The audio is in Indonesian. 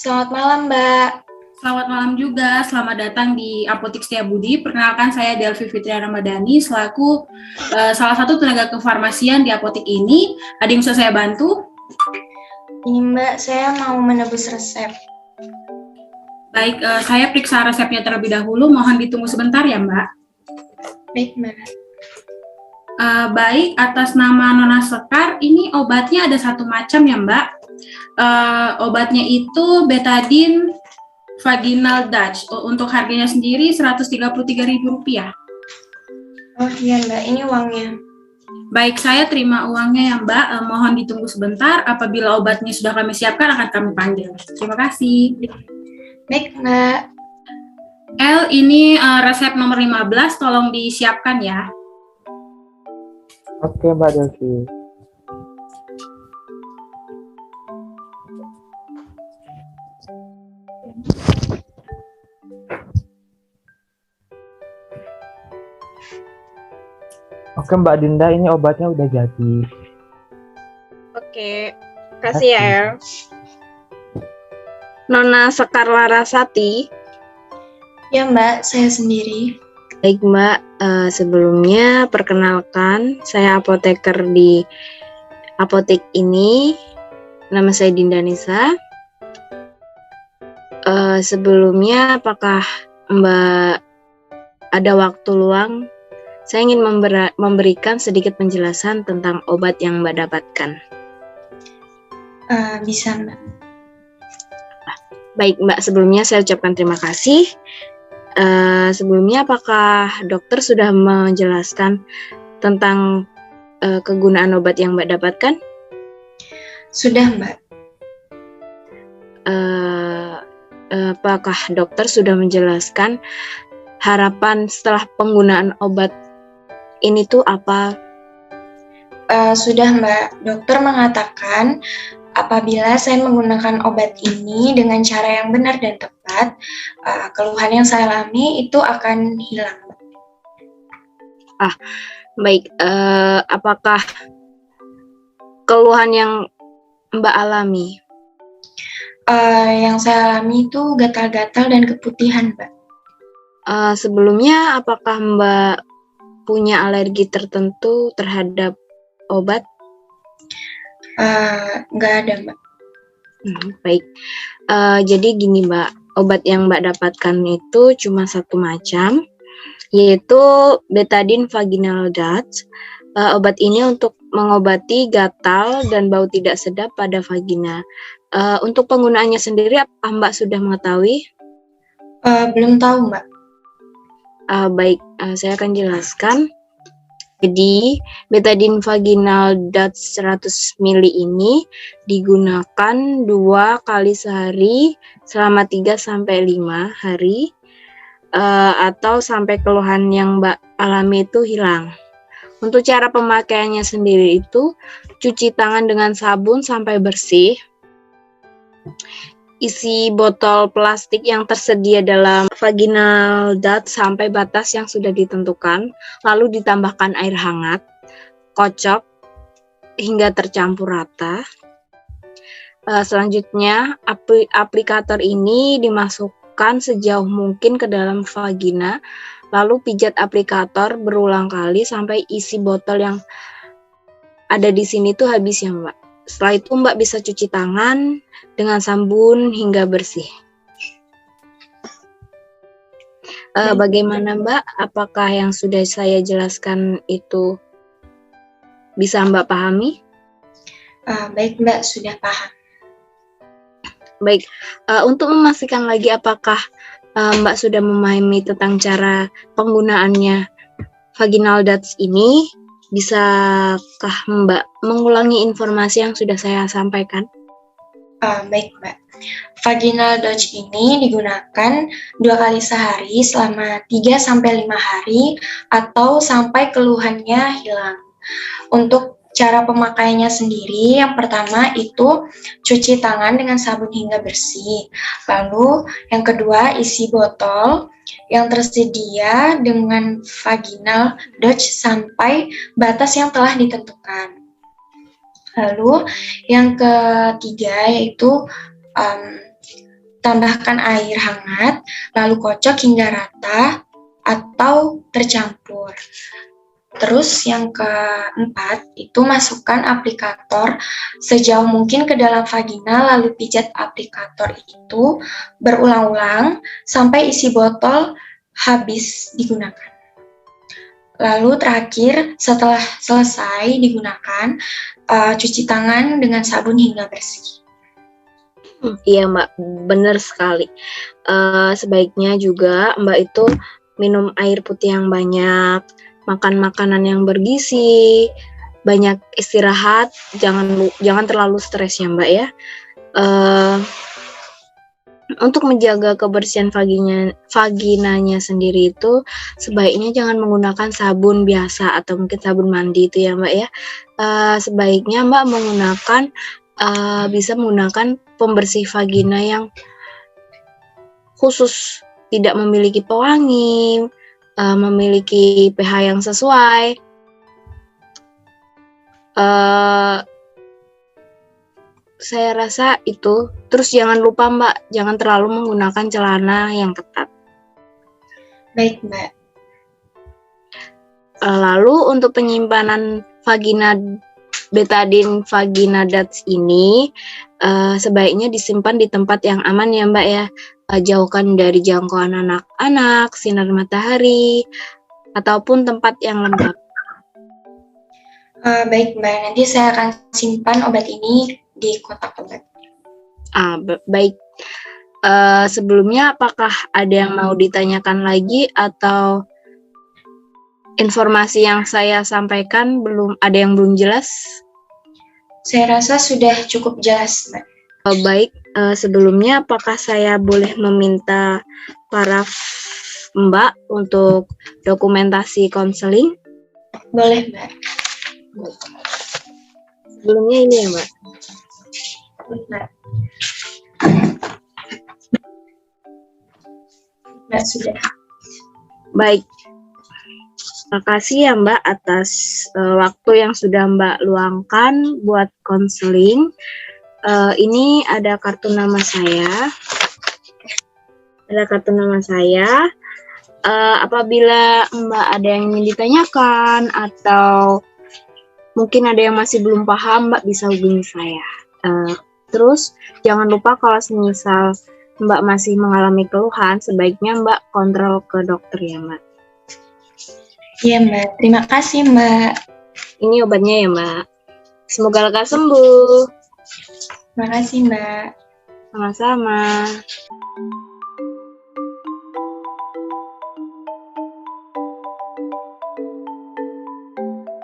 Selamat malam, Mbak. Selamat malam juga, selamat datang di Apotik Setiabudi. Perkenalkan saya Delvi Fitria Ramadhani selaku salah satu tenaga kefarmasian di apotik ini. Ada yang bisa saya bantu? Ini Mbak, saya mau menebus resep. Baik, saya periksa resepnya terlebih dahulu. Mohon ditunggu sebentar ya, Mbak. Baik, Mbak. Baik, atas nama Nona Sekar, ini obatnya ada satu macam ya, Mbak. Obatnya itu betadine vaginal Dutch. Untuk harganya sendiri Rp133.000. Oh iya, Mbak, ini uangnya. Baik, saya terima uangnya ya Mbak. Mohon ditunggu sebentar. Apabila obatnya sudah kami siapkan, akan kami panggil. Terima kasih. Baik, Mbak. L, ini resep nomor 15, tolong disiapkan ya. Oke, Mbak Delvi. Oke, Mbak Dinda, ini obatnya udah jadi. Oke, kasih ya, El. Nona Sekar Larasati. Ya, Mbak, saya sendiri. Baik, Mbak. Sebelumnya perkenalkan, saya apoteker di apotek ini. Nama saya Dinda Nisa. Sebelumnya, apakah Mbak ada waktu luang? Saya ingin memberikan sedikit penjelasan tentang obat yang Mbak dapatkan. Bisa, Mbak. Baik, Mbak. Sebelumnya saya ucapkan terima kasih. Sebelumnya, apakah dokter sudah menjelaskan tentang kegunaan obat yang Mbak dapatkan? Sudah, Mbak. Apakah dokter sudah menjelaskan harapan setelah penggunaan obat ini tuh apa? Sudah, Mbak. Dokter mengatakan apabila saya menggunakan obat ini dengan cara yang benar dan tepat, keluhan yang saya alami itu akan hilang, Mbak. Baik. Apakah keluhan yang Mbak alami? Yang saya alami itu gatal-gatal dan keputihan, Mbak. Sebelumnya, apakah Mbak punya alergi tertentu terhadap obat? Nggak ada, Mbak. Baik. Jadi gini, Mbak, obat yang Mbak dapatkan itu cuma satu macam, yaitu betadine vaginal Dutch. Obat ini untuk mengobati gatal dan bau tidak sedap pada vagina. Untuk penggunaannya sendiri, apakah Mbak sudah mengetahui? Belum tahu, Mbak. Baik, saya akan jelaskan. Jadi, betadine vaginal Dutch 100 ml ini digunakan 2 kali sehari selama 3-5 hari, atau sampai keluhan yang Mbak alami itu hilang. Untuk cara pemakaiannya sendiri itu, cuci tangan dengan sabun sampai bersih. Isi botol plastik yang tersedia dalam vaginal Dutch sampai batas yang sudah ditentukan, lalu ditambahkan air hangat, kocok hingga tercampur rata. Selanjutnya, aplikator ini dimasukkan sejauh mungkin ke dalam vagina, lalu pijat aplikator berulang kali sampai isi botol yang ada di sini tuh habis ya, Mbak. Setelah itu Mbak bisa cuci tangan dengan sabun hingga bersih. Bagaimana Mbak? Apakah yang sudah saya jelaskan itu bisa Mbak pahami? Baik, Mbak, sudah paham. Baik, untuk memastikan lagi apakah Mbak sudah memahami tentang cara penggunaannya vaginal Dutch ini, bisakah Mbak mengulangi informasi yang sudah saya sampaikan? Baik, Mbak. Vaginal Dutch ini digunakan 2 kali sehari selama 3-5 hari atau sampai keluhannya hilang. Untuk cara pemakaiannya sendiri, yang pertama itu cuci tangan dengan sabun hingga bersih. Lalu yang kedua, isi botol yang tersedia dengan vaginal Dutch sampai batas yang telah ditentukan. Lalu yang ketiga yaitu tambahkan air hangat, lalu kocok hingga rata atau tercampur. Terus yang keempat, itu masukkan aplikator sejauh mungkin ke dalam vagina, lalu pijat aplikator itu berulang-ulang sampai isi botol habis digunakan. Lalu terakhir, setelah selesai digunakan, cuci tangan dengan sabun hingga bersih. Iya Mbak, benar sekali. Sebaiknya juga Mbak itu minum air putih yang banyak, makan makanan yang bergizi, banyak istirahat, jangan terlalu stres ya Mbak ya. Untuk menjaga kebersihan vaginanya sendiri itu sebaiknya jangan menggunakan sabun biasa atau mungkin sabun mandi itu ya Mbak ya. Sebaiknya Mbak bisa menggunakan pembersih vagina yang khusus, tidak memiliki pewangi, memiliki pH yang sesuai. Saya rasa itu. Terus jangan lupa Mbak, jangan terlalu menggunakan celana yang ketat. Baik, Mbak. Lalu untuk penyimpanan betadine vagina DATS ini sebaiknya disimpan di tempat yang aman ya Mbak ya. Jauhkan dari jangkauan anak-anak, sinar matahari, ataupun tempat yang lembab. Baik Mbak, nanti saya akan simpan obat ini di kotak obat. Baik. Sebelumnya apakah ada yang mau ditanyakan lagi atau informasi yang saya sampaikan ada yang belum jelas? Saya rasa sudah cukup jelas, Mbak. Baik, sebelumnya apakah saya boleh meminta para Mbak untuk dokumentasi konseling? Boleh, Mbak. Sebelumnya ini ya Mbak. Mbak. Mbak sudah. Baik. Terima kasih ya Mbak atas waktu yang sudah Mbak luangkan buat konseling. Ini ada kartu nama saya. Apabila Mbak ada yang ingin ditanyakan atau mungkin ada yang masih belum paham, Mbak bisa hubungi saya. Terus jangan lupa kalau semisal Mbak masih mengalami keluhan, sebaiknya Mbak kontrol ke dokter ya Mbak. Iya Mbak, terima kasih Mbak. Ini obatnya ya Mbak. Semoga lekas sembuh. Terima kasih Mbak. Sama-sama.